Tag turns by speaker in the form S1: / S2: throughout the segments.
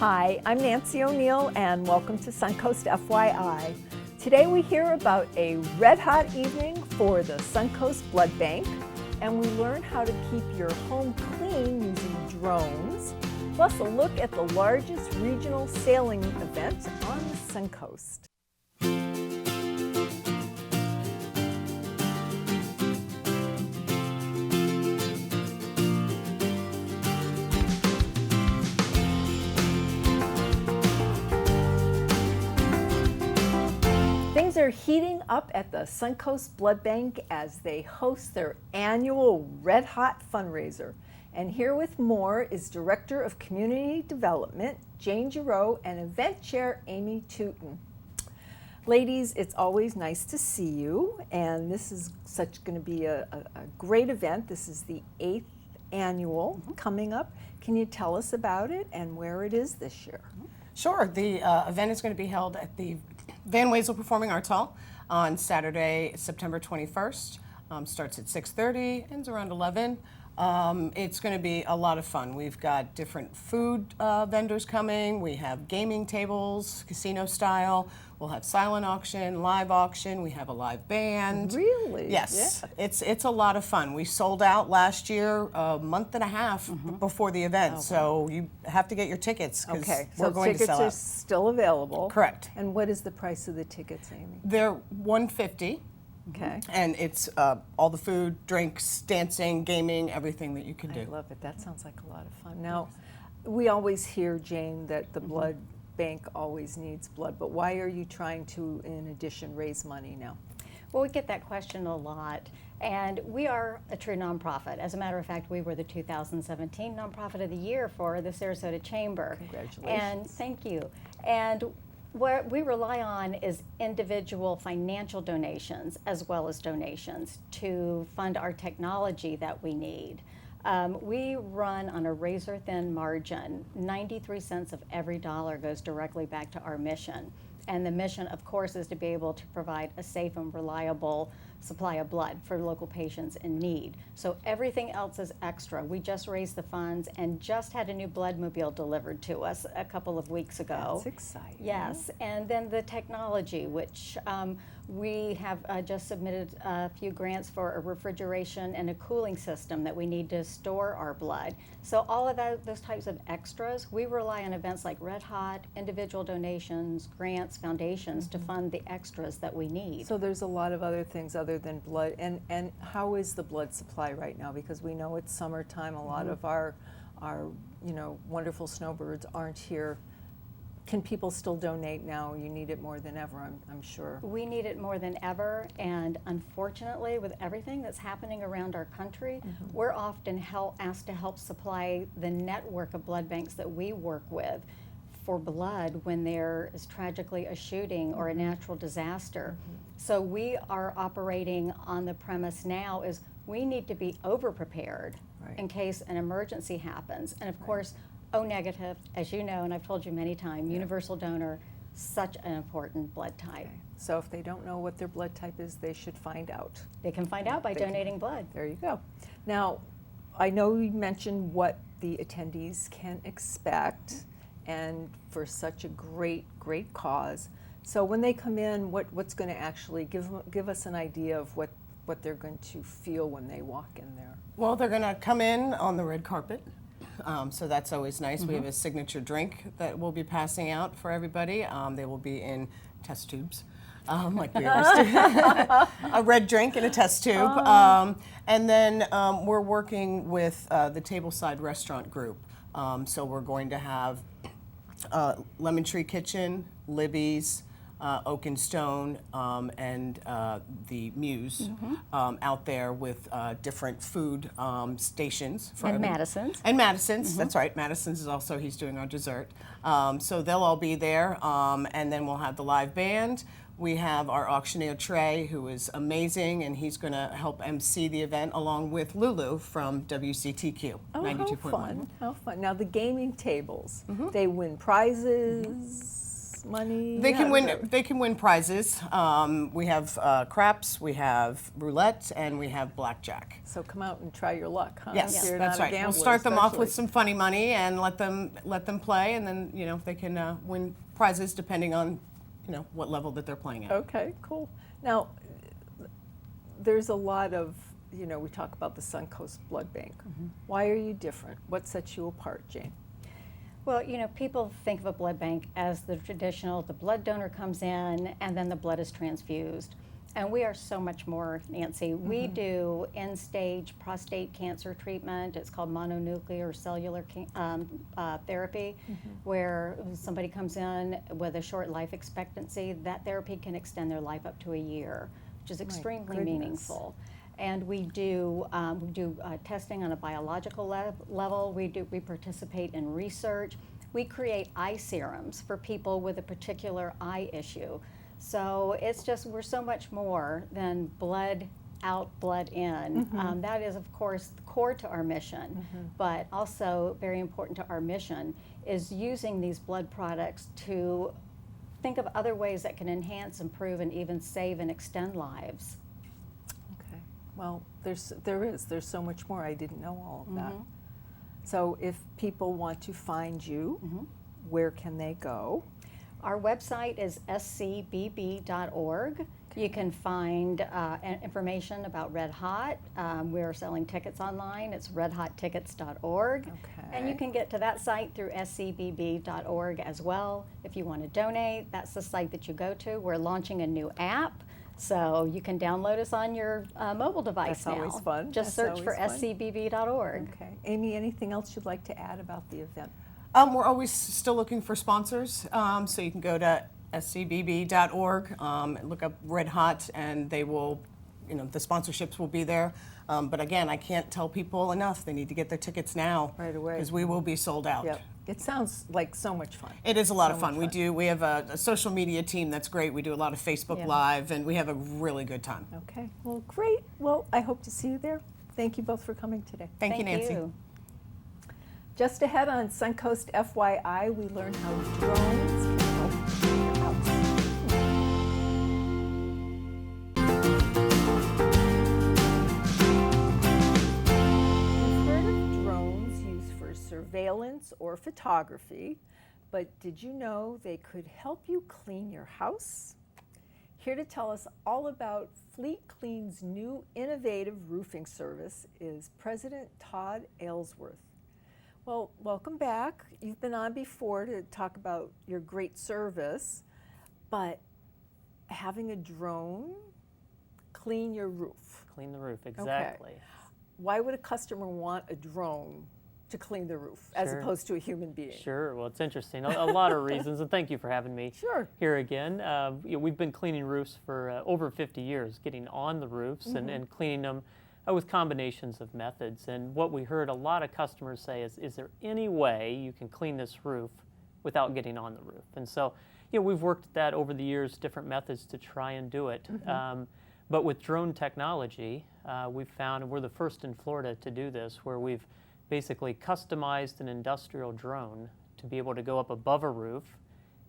S1: Hi, I'm Nancy O'Neill and welcome to Suncoast FYI. Today we hear about a red-hot evening for the Suncoast Blood Bank, and we learn how to keep your home clean using drones, plus a look at the largest regional sailing event on the Suncoast. Things are heating up at the Suncoast Blood Bank as they host their annual Red Hot fundraiser. And here with more is Director of Community Development, Jane Giroux, and Event Chair, Amy Tooten. Ladies, it's always nice to see you, and this is going to be a great event. This is the 8th annual coming up. Can you tell us about it and where it is this year?
S2: Sure. The event is going to be held at the Van Wezel Performing Arts Hall on Saturday, September 21st. Starts at 6:30, ends around 11. It's going to be a lot of fun. We've got different food vendors coming. We have gaming tables, casino style. We'll have silent auction, live auction. We have a live band.
S1: Really?
S2: Yes.
S1: Yeah.
S2: It's a lot of fun. We sold out last year a month and a half before the event, so you have to get your tickets because we're going to sell out.
S1: Tickets are still available.
S2: Correct.
S1: And what is the price of the tickets, Amy?
S2: They're $150.
S1: Okay.
S2: And it's all the food, drinks, dancing, gaming, everything that you can do.
S1: I love it. That sounds like a lot of fun. Now, we always hear, Jane, that the blood bank always needs blood, but why are you trying to, in addition, raise money now?
S3: Well, we get that question a lot, and we are a true nonprofit. As a matter of fact, we were the 2017 Nonprofit of the Year for the Sarasota Chamber.
S1: Congratulations.
S3: And thank you. And what we rely on is individual financial donations as well as donations to fund our technology that we need. We run on a razor-thin margin. 93 cents of every dollar goes directly back to our mission. And the mission, of course, is to be able to provide a safe and reliable supply of blood for local patients in need. So everything else is extra. We just raised the funds and just had a new bloodmobile delivered to us a couple of weeks ago.
S1: That's exciting.
S3: Yes, and then the technology, which we have just submitted a few grants for a refrigeration and a cooling system that we need to store our blood. So all of those types of extras, we rely on events like Red Hot, individual donations, grants, foundations to fund the extras that we need.
S1: So there's a lot of other things other than blood. And how is the blood supply right now? Because we know it's summertime. A lot of our wonderful snowbirds aren't here. Can people still donate now? You need it more than ever, I'm sure.
S3: We need it more than ever, and unfortunately, with everything that's happening around our country, we're often asked to help supply the network of blood banks that we work with for blood when there is tragically a shooting or a natural disaster. So we are operating on the premise now is we need to be over-prepared in case an emergency happens. And of course, O negative, as you know, and I've told you many times, universal donor, such an important blood type.
S1: Okay. So if they don't know what their blood type is, they should find out.
S3: They can find out by donating blood.
S1: There you go. Now, I know you mentioned what the attendees can expect, and for such a great cause. So when they come in, what's going to actually give us an idea of what they're going to feel when they walk in there?
S2: Well, they're going to come in on the red carpet. So that's always nice. We have a signature drink that we'll be passing out for everybody. They will be in test tubes, like we always do. A red drink in a test tube. And then we're working with the Tableside Restaurant Group. So we're going to have Lemon Tree Kitchen, Libby's, Oak and Stone, and the Muse out there with different food stations.
S3: And Madison's.
S2: And Madison's, that's right. Madison's is also, he's doing our dessert. So they'll all be there, and then we'll have the live band. We have our auctioneer Trey, who is amazing, and he's going to help MC the event along with Lulu from WCTQ 92.1.
S1: How fun. Now the gaming tables, they win prizes. prize money?
S2: They
S1: How
S2: can
S1: does
S2: win.
S1: that-
S2: They can win prizes. We have craps, we have roulette, and we have blackjack.
S1: So come out and try your luck, huh?
S2: Yes,
S1: If you're
S2: that's
S1: not a
S2: right. We'll
S1: gambler,
S2: start them off with
S1: especially.
S2: some funny money and let them play, and then they can win prizes depending on what level that they're playing at.
S1: Okay, cool. Now, there's a lot of, we talk about the Suncoast Blood Bank. Why are you different? What sets you apart, Jane?
S3: Well, people think of a blood bank as the traditional, the blood donor comes in and then the blood is transfused. And we are so much more, Nancy. We do end-stage prostate cancer treatment. It's called mononuclear cellular therapy, where somebody comes in with a short life expectancy. That therapy can extend their life up to a year, which is extremely
S1: goodness.
S3: meaningful. And we do testing on a biological level. We participate in research. We create eye serums for people with a particular eye issue. So it's just, we're so much more than blood out, blood in. That is, of course, core to our mission, but also very important to our mission is using these blood products to think of other ways that can enhance, improve, and even save and extend lives.
S1: Okay. Well, there's so much more. I didn't know all of that. So if people want to find you, where can they go?
S3: Our website is scbb.org. You can find information about Red Hot. We're selling tickets online. It's redhottickets.org. And you can get to that site through scbb.org as well. If you want to donate, that's the site that you go to. We're launching a new app, so you can download us on your mobile device
S1: That's
S3: now.
S1: always fun.
S3: Just
S1: That's
S3: search for
S1: always fun.
S3: scbb.org.
S1: Okay. Amy, anything else you'd like to add about the event?
S2: We're always still looking for sponsors, so you can go to scbb.org, look up Red Hot, and they will, the sponsorships will be there. But again, I can't tell people enough. They need to get their tickets now.
S1: Right away.
S2: Because we will be sold out.
S1: Yep. It sounds like so much fun.
S2: It is a lot of
S1: So
S2: fun.
S1: much
S2: We have a social media team that's great. We do a lot of Facebook
S1: Yeah.
S2: Live, and we have a really good time.
S1: Okay. Well, great. Well, I hope to see you there. Thank you both for coming today.
S2: Thank you, Nancy.
S1: Just ahead on Suncoast FYI, we learn how drones can help clean your house. We've heard of drones used for surveillance or photography, but did you know they could help you clean your house? Here to tell us all about Fleet Clean's new innovative roofing service is President Todd Aylesworth. Well, welcome back. You've been on before to talk about your great service, but having a drone clean your roof.
S4: Clean the roof, exactly.
S1: Why would a customer want a drone to clean the roof as
S4: Sure.
S1: opposed to a human being?
S4: Sure, well, it's interesting. A lot of reasons, and thank you for having me
S1: Sure.
S4: here again. We've been cleaning roofs for over 50 years, getting on the roofs and cleaning them with combinations of methods. And what we heard a lot of customers say is there any way you can clean this roof without getting on the roof? And so, we've worked at that over the years, different methods to try and do it. But with drone technology, we've found, and we're the first in Florida to do this, where we've basically customized an industrial drone to be able to go up above a roof,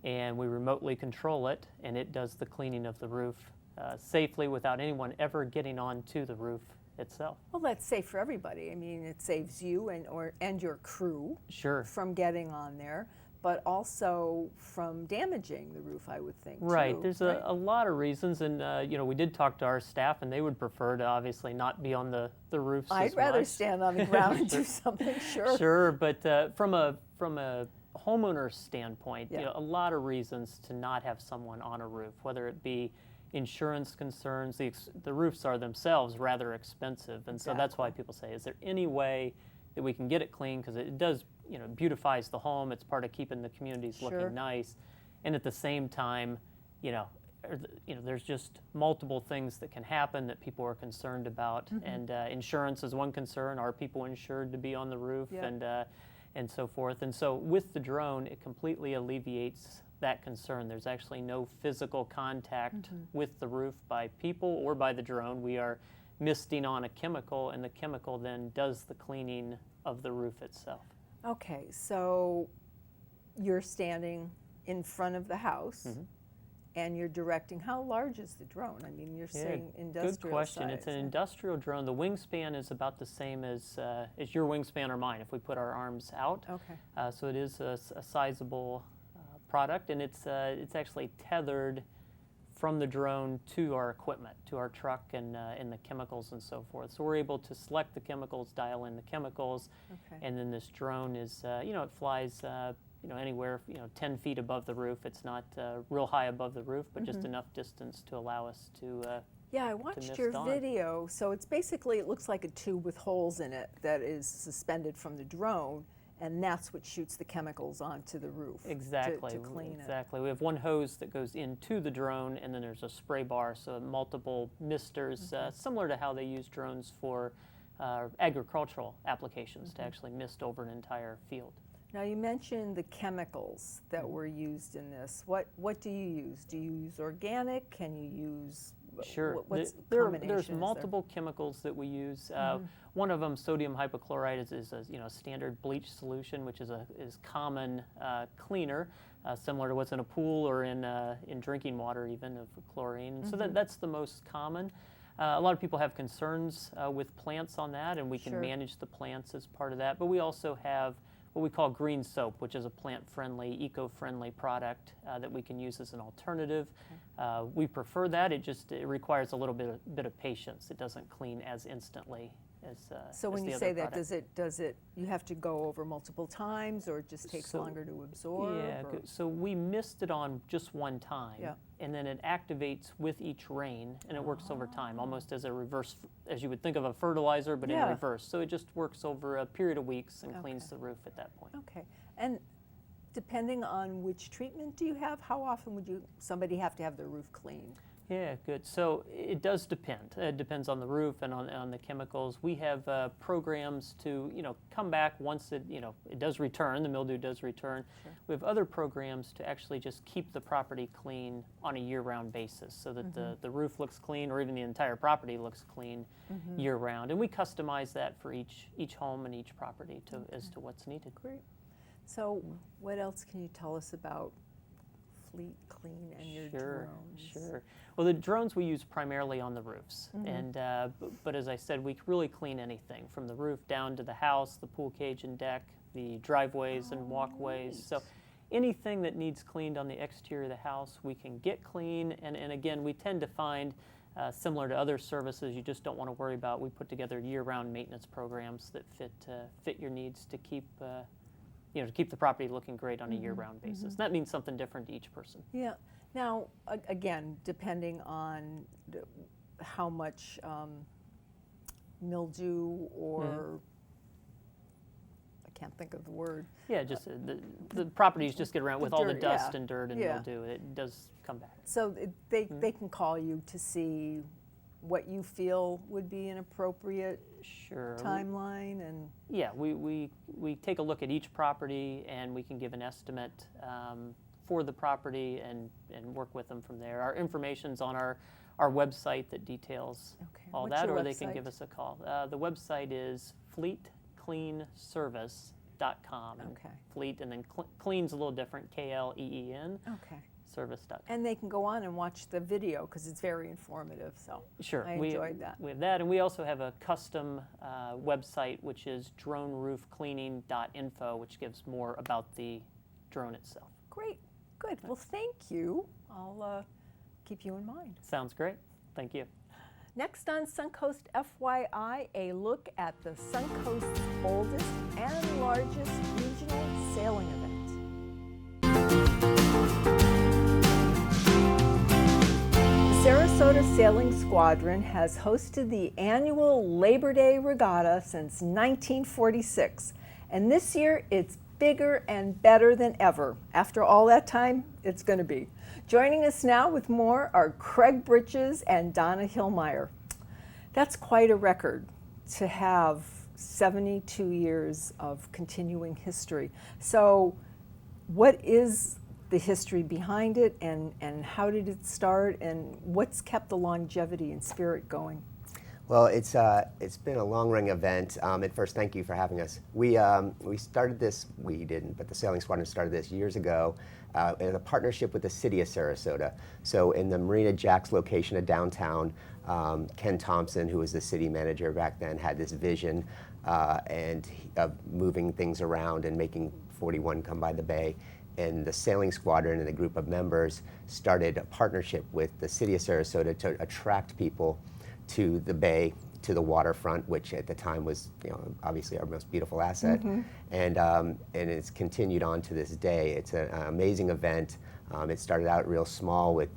S4: and we remotely control it, and it does the cleaning of the roof safely without anyone ever getting onto the roof itself.
S1: Well, that's safe for everybody. I mean, it saves you and your crew
S4: Sure.
S1: from getting on there, but also from damaging the roof, I would think.
S4: Right.
S1: too,
S4: There's
S1: right?
S4: a lot of reasons, and we did talk to our staff, and they would prefer to obviously not be on the roofs
S1: I'd
S4: as
S1: rather
S4: much.
S1: stand on the ground and do something, sure.
S4: Sure, but from a homeowner standpoint,
S1: Yeah.
S4: a lot of reasons to not have someone on a roof, whether it be insurance concerns. The roofs are themselves rather expensive, and so that's why people say, is there any way that we can get it clean? Because it does, beautifies the home. It's part of keeping the communities
S1: Sure.
S4: looking nice, and at the same time, there's just multiple things that can happen that people are concerned about, and insurance is one concern. Are people insured to be on the roof,
S1: Yeah.
S4: and so forth? And so with the drone, it completely alleviates that concern. There's actually no physical contact with the roof by people or by the drone. We are misting on a chemical, and the chemical then does the cleaning of the roof itself.
S1: Okay, so you're standing in front of the house, and you're directing. How large is the drone? I mean, you're saying industrial
S4: good question.
S1: size.
S4: It's an industrial drone. The wingspan is about the same as your wingspan or mine if we put our arms out.
S1: Okay.
S4: So it is a sizable product, and it's actually tethered from the drone to our equipment, to our truck and the chemicals and so forth. So we're able to select the chemicals, dial in the chemicals,
S1: Okay.
S4: and then this drone is, it flies, anywhere, 10 feet above the roof. It's not real high above the roof, but just enough distance to allow us to.
S1: Yeah, I watched
S4: mist
S1: your
S4: on.
S1: video. So it's basically, it looks like a tube with holes in it that is suspended from the drone, and that's what shoots the chemicals onto the roof.
S4: Exactly.
S1: To clean it.
S4: Exactly. We have one hose that goes into the drone, and then there's a spray bar, so multiple misters, similar to how they use drones for agricultural applications to actually mist over an entire field.
S1: Now you mentioned the chemicals that were used in this. What do you use? Do you use organic? Can you use
S4: Sure.
S1: What's
S4: There's
S1: combination
S4: multiple chemicals that we use. One of them, sodium hypochlorite, is a standard bleach solution, which is common cleaner, similar to what's in a pool or in drinking water, even of chlorine. So that's the most common. A lot of people have concerns with plants on that, and we can manage the plants as part of that. But we also have what we call green soap, which is a plant-friendly, eco-friendly product that we can use as an alternative. We prefer that. It requires a little bit of patience. It doesn't clean as instantly as
S1: So when
S4: as the
S1: you
S4: other
S1: say that,
S4: product.
S1: does it you have to go over multiple times, or it just takes
S4: So-
S1: longer to absorb?
S4: Yeah,
S1: or-
S4: good. So we mist it on just one time,
S1: Yeah.
S4: and then it activates with each rain, and it works over time, almost as a reverse, as you would think of a fertilizer, but
S1: Yeah.
S4: in reverse. So it just works over a period of weeks and cleans
S1: Okay.
S4: the roof at that point.
S1: Okay. And depending on which treatment do you have, how often would somebody have to have their roof cleaned?
S4: Yeah, good. So it does depend. It depends on the roof and on the chemicals. We have programs to come back once it does return. The mildew does return.
S1: Sure.
S4: We have other programs to actually just keep the property clean on a year-round basis, so that the roof looks clean, or even the entire property looks clean year-round. And we customize that for each home and each property as to what's needed.
S1: Great. So what else can you tell us about Fleet Clean and your drones?
S4: Sure. Well, the drones we use primarily on the roofs, and but as I said, we really clean anything from the roof down to the house, the pool cage and deck, the driveways and walkways.
S1: neat.
S4: So anything that needs cleaned on the exterior of the house, we can get clean. And again, we tend to find, similar to other services, you just don't want to worry about. We put together year-round maintenance programs that fit your needs to keep. To keep the property looking great on a year-round basis. That means something different to each person.
S1: Yeah. Now, again, depending on how much mildew or I can't think of the word.
S4: Yeah, just the properties just get around with all the
S1: dirt,
S4: dust
S1: yeah.
S4: and dirt and
S1: Yeah.
S4: mildew. It does come back.
S1: So they can call you to see what you feel would be an appropriate
S4: Sure.
S1: timeline and.
S4: Yeah, we take a look at each property, and we can give an estimate for the property and work with them from there. Our information's on our website that details
S1: Okay.
S4: all
S1: What's
S4: that,
S1: your
S4: or they can
S1: website?
S4: give us a call. The website is fleetcleanservice.com. And
S1: Okay.
S4: Fleet, and then clean's a little different, KLEEN,
S1: Okay.
S4: service.com.
S1: And they can go on and watch the video because it's very informative. So
S4: Sure.
S1: I enjoyed that.
S4: We have that, and we also have a custom website, which is droneroofcleaning.info, which gives more about the drone itself.
S1: Great. Good. Well, thank you. I'll keep you in mind.
S4: Sounds great. Thank you.
S1: Next on Suncoast FYI, a look at the Suncoast's oldest and largest regional sailing event. The Sarasota Sailing Squadron has hosted the annual Labor Day Regatta since 1946, and this year it's bigger and better than ever. After all that time, it's going to be. Joining us now with more are Craig Britches and Donna Hillmeyer. That's quite a record to have 72 years of continuing history. So what is the history behind it, and how did it start, and what's kept the longevity and spirit going?
S5: Well, it's been a long-running event. At first, thank you for having us. We started this. We didn't, but the Sailing Squadron started this years ago in a partnership with the city of Sarasota. So in the Marina Jacks location of downtown, Ken Thompson, who was the city manager back then, had this vision of moving things around and making 41 come by the bay. And the Sailing Squadron and a group of members started a partnership with the city of Sarasota to attract people to the bay, to the waterfront, which at the time was, obviously our most beautiful asset, and it's continued on to this day. It's an amazing event. It started out real small with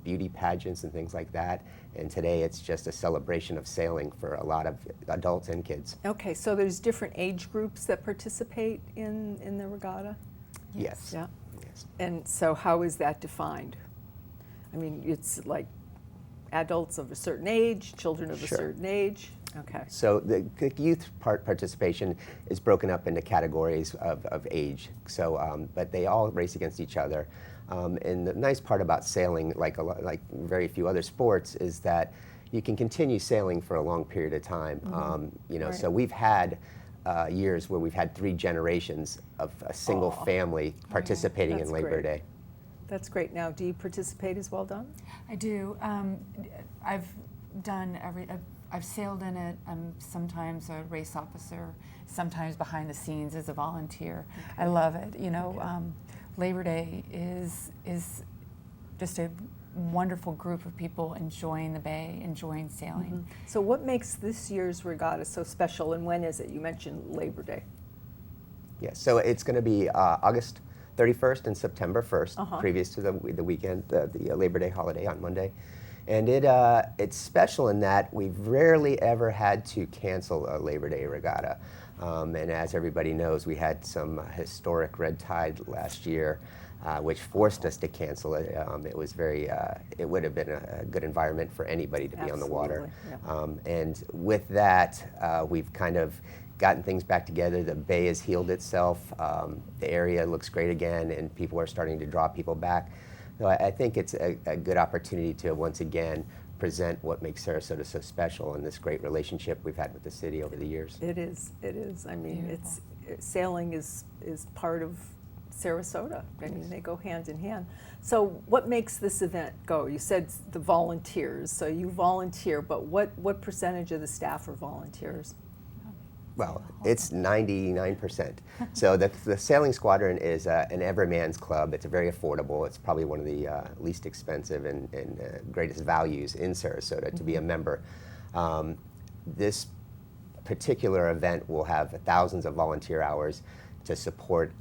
S5: beauty pageants and things like that, and today it's just a celebration of sailing for a lot of adults and kids.
S1: Okay, so there's different age groups that participate in the regatta?
S5: Yes.
S1: Yeah.
S5: Yes.
S1: And so how is that defined? I mean, it's like adults of a certain age, children of a
S5: Sure.
S1: certain age? Okay.
S5: So the youth participation is broken up into categories of age. So, but they all race against each other. And the nice part about sailing, like very few other sports, is that you can continue sailing for a long period of time.
S1: Right.
S5: So we've had years where we've had 3 generations of a single family participating
S1: That's
S5: in Labor
S1: great.
S5: Day.
S1: That's great. Now, do you participate as well, Don?
S6: I do. I've done I've sailed in it. I'm sometimes a race officer, sometimes behind the scenes as a volunteer. I love it. Labor Day is just a wonderful group of people enjoying the bay, enjoying sailing.
S1: So what makes this year's regatta so special, and when is it? You mentioned Labor Day.
S5: Yes, so it's going to be August 31st and September 1st, previous to the weekend, the Labor Day holiday on Monday. And it's special in that we've rarely ever had to cancel a Labor Day regatta. And as everybody knows, we had some historic red tide last year, which forced us to cancel it. It was it would have been a good environment for anybody to be on the water.
S1: Absolutely, yeah.
S5: And with that, we've kind of gotten things back together. The bay has healed itself. The area looks great again, and people are starting to draw people back. So I think it's a good opportunity to once again present what makes Sarasota so special and this great relationship we've had with the city over the years.
S1: It is. It is. I mean,
S6: Beautiful.
S1: Sailing is part of Sarasota. I mean, they go hand in hand. So what makes this event go? You said the volunteers. So you volunteer, but what percentage of the staff are volunteers?
S5: Well, it's 99%. So the Sailing Squadron is an everyman's club. It's very affordable. It's probably one of the least expensive and greatest values in Sarasota to be a member. This particular event will have thousands of volunteer hours to support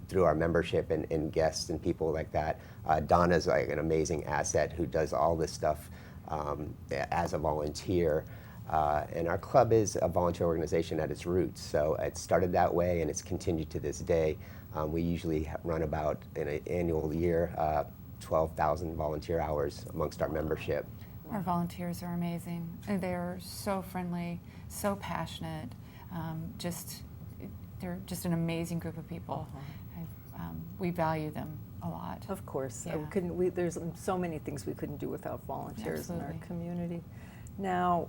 S5: through our membership and guests and people like that. Donna's like an amazing asset who does all this stuff as a volunteer. And our club is a volunteer organization at its roots, so it started that way and it's continued to this day. We usually run about, in an annual year, 12,000 volunteer hours amongst our membership.
S6: Our volunteers are amazing. And they're so friendly, so passionate. They're just an amazing group of people. We value them a lot.
S1: Of course.
S6: Yeah.
S1: There's so many things we couldn't do without volunteers in our
S6: Absolutely.
S1: community. Now,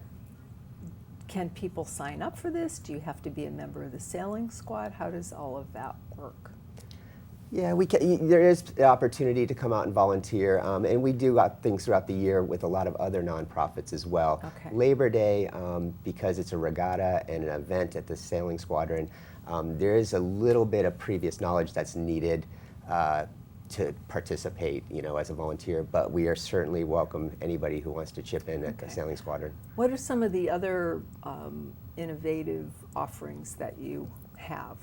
S1: can people sign up for this? Do you have to be a member of the sailing squad? How does all of that work?
S5: Yeah, there is the opportunity to come out and volunteer, and we do things throughout the year with a lot of other nonprofits as well.
S1: Okay.
S5: Labor Day, because it's a regatta and an event at the Sailing Squadron, there is a little bit of previous knowledge that's needed to participate, as a volunteer, but we are certainly welcome anybody who wants to chip in at the Sailing Squadron.
S1: What are some of the other innovative offerings that you have?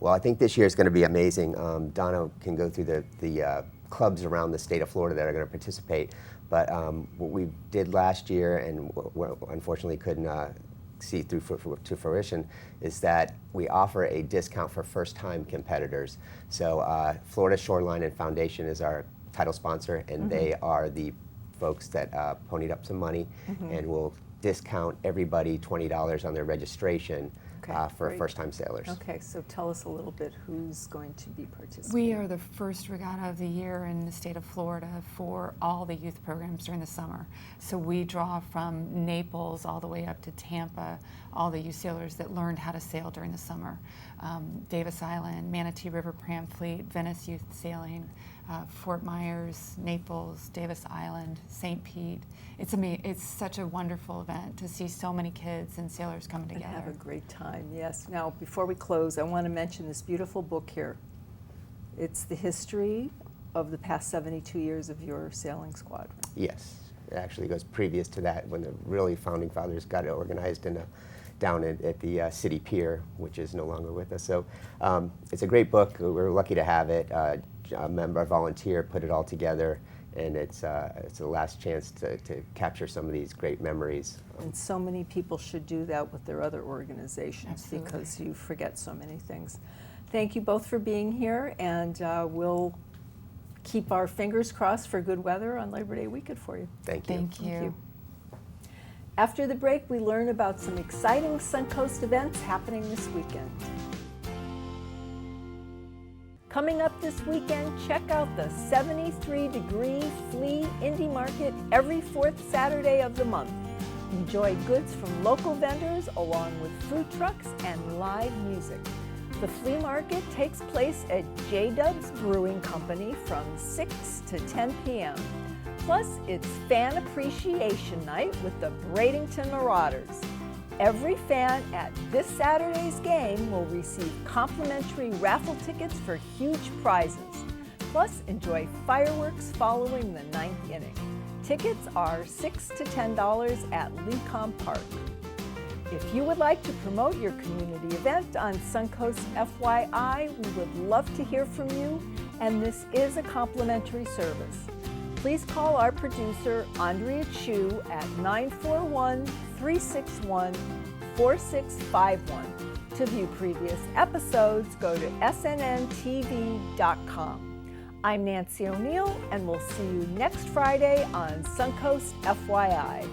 S5: Well, I think this year is going to be amazing. Donna can go through the clubs around the state of Florida that are going to participate, but what we did last year and what unfortunately couldn't see through to fruition is that we offer a discount for first-time competitors. So Florida Shoreline and Foundation is our title sponsor, and they are the folks that ponied up some money and will discount everybody $20 on their registration
S1: Okay,
S5: for
S1: great.
S5: first-time sailors.
S1: Okay, so tell us a little bit who's going to be participating.
S6: We are the first regatta of the year in the state of Florida for all the youth programs during the summer. So we draw from Naples all the way up to Tampa, all the youth sailors that learned how to sail during the summer. Davis Island, Manatee River Pram Fleet, Venice Youth Sailing, Fort Myers, Naples, Davis Island, St. Pete. It's such a wonderful event to see so many kids and sailors coming
S1: And
S6: together.
S1: have a great time, yes. Now, before we close, I want to mention this beautiful book here. It's the history of the past 72 years of your sailing squadron.
S5: Yes, it actually goes previous to that when the really founding fathers got it organized down at the city pier, which is no longer with us. So it's a great book. We're lucky to have it. A member, a volunteer, put it all together, and it's the last chance to capture some of these great memories.
S1: And so many people should do that with their other organizations
S6: Absolutely.
S1: because you forget so many things. Thank you both for being here, and we'll keep our fingers crossed for good weather on Labor Day weekend for you.
S5: Thank you.
S6: Thank you.
S1: Thank you. After the break, we learn about some exciting Suncoast events happening this weekend. Coming up this weekend, check out the 73-degree flea indie market every fourth Saturday of the month. Enjoy goods from local vendors along with food trucks and live music. The flea market takes place at J-Dub's Brewing Company from 6 to 10 p.m. Plus, it's Fan Appreciation Night with the Bradenton Marauders. Every fan at this Saturday's game will receive complimentary raffle tickets for huge prizes. Plus, enjoy fireworks following the ninth inning. Tickets are $6 to $10 at Lecom Park. If you would like to promote your community event on Suncoast FYI, we would love to hear from you, and this is a complimentary service. Please call our producer, Andrea Chu, at 941-361-4651. To view previous episodes, go to snntv.com. I'm Nancy O'Neill, and we'll see you next Friday on Suncoast FYI.